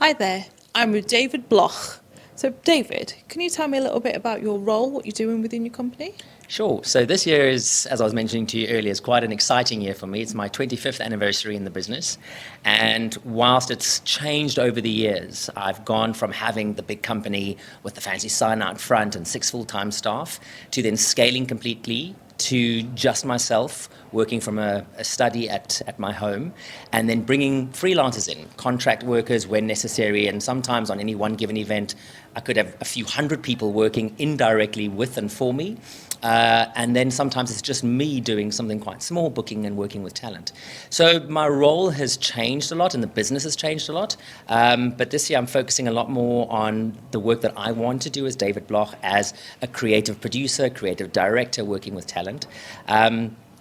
Hi there, I'm with David Bloch. So David, can you tell me a little bit about your role, what you're doing within your company? Sure. So this year is, as I was mentioning to you earlier, is quite an exciting year for me. It's my 25th anniversary in the business. And whilst it's changed over the years, I've gone from having the big company with the fancy sign out front and 6 full-time staff to then scaling completely to just myself, working from a study at my home, and then bringing freelancers in, contract workers when necessary, and sometimes on any one given event, I could have a few hundred people working indirectly with and for me. And then sometimes it's just me doing something quite small, booking and working with talent. So my role has changed a lot and the business has changed a lot. But this year I'm focusing a lot more on the work that I want to do as David Bloch, as a creative producer, creative director, working with talent.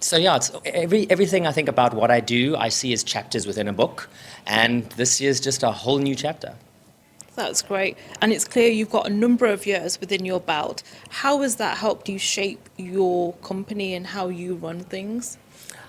So yeah, it's everything I think about what I do, I see as chapters within a book. And this year's just a whole new chapter. That's great. And it's clear you've got a number of years within your belt. How has that helped you shape your company and how you run things?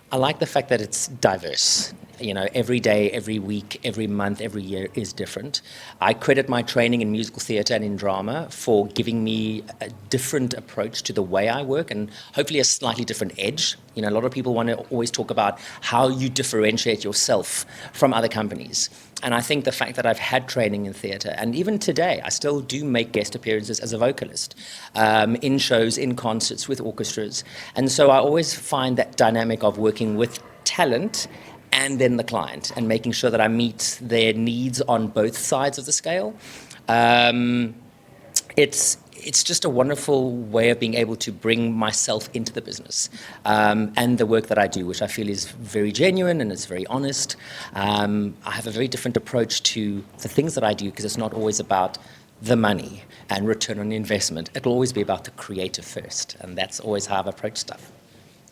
I like the fact that it's diverse. You know, every day, every week, every month, every year is different. I credit my training in musical theatre and in drama for giving me a different approach to the way I work and hopefully a slightly different edge. You know, a lot of people want to always talk about how you differentiate yourself from other companies. And I think the fact that I've had training in theatre, and even today, I still do make guest appearances as a vocalist in shows, in concerts, with orchestras. And so I always find that dynamic of working with talent and then the client and making sure that I meet their needs on both sides of the scale. It's just a wonderful way of being able to bring myself into the business and the work that I do, which I feel is very genuine and it's very honest. I have a very different approach to the things that I do because it's not always about the money and return on investment. It'll always be about the creative first, and that's always how I've approached stuff.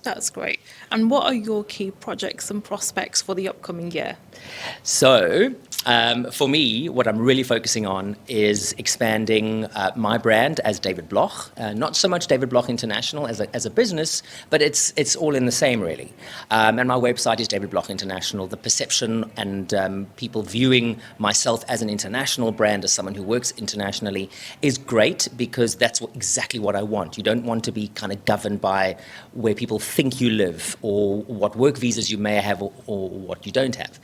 That's great. And what are your key projects and prospects for the upcoming year? So, for me, what I'm really focusing on is expanding my brand as David Bloch. Not so much David Bloch International as a business, but it's all in the same, really. And my website is David Bloch International. The perception and people viewing myself as an international brand, as someone who works internationally, is great because that's exactly what I want. You don't want to be kind of governed by where people think you live or what work visas you may have or what you don't have.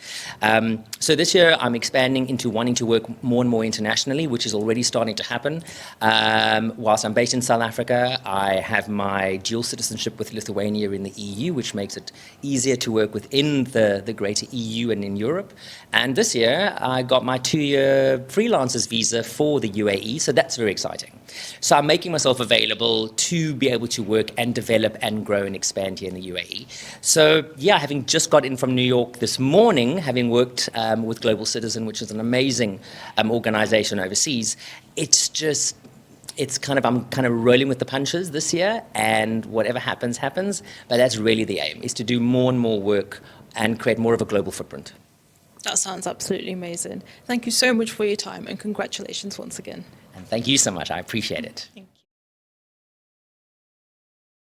So this year I'm expanding into wanting to work more and more internationally, which is already starting to happen. Whilst I'm based in South Africa, I have my dual citizenship with Lithuania in the EU, which makes it easier to work within the greater EU and in Europe. And this year I got my 2-year freelancer's visa for the UAE, so that's very exciting. So I'm making myself available to be able to work and develop and grow and expand here in the UAE. So yeah, having just got in from New York this morning, having worked with Global Citizen, which is an amazing organization overseas, I'm kind of rolling with the punches this year, and whatever happens, happens. But that's really the aim, is to do more and more work and create more of a global footprint. That sounds absolutely amazing. Thank you so much for your time and congratulations once again. And thank you so much. I appreciate it. Thank you.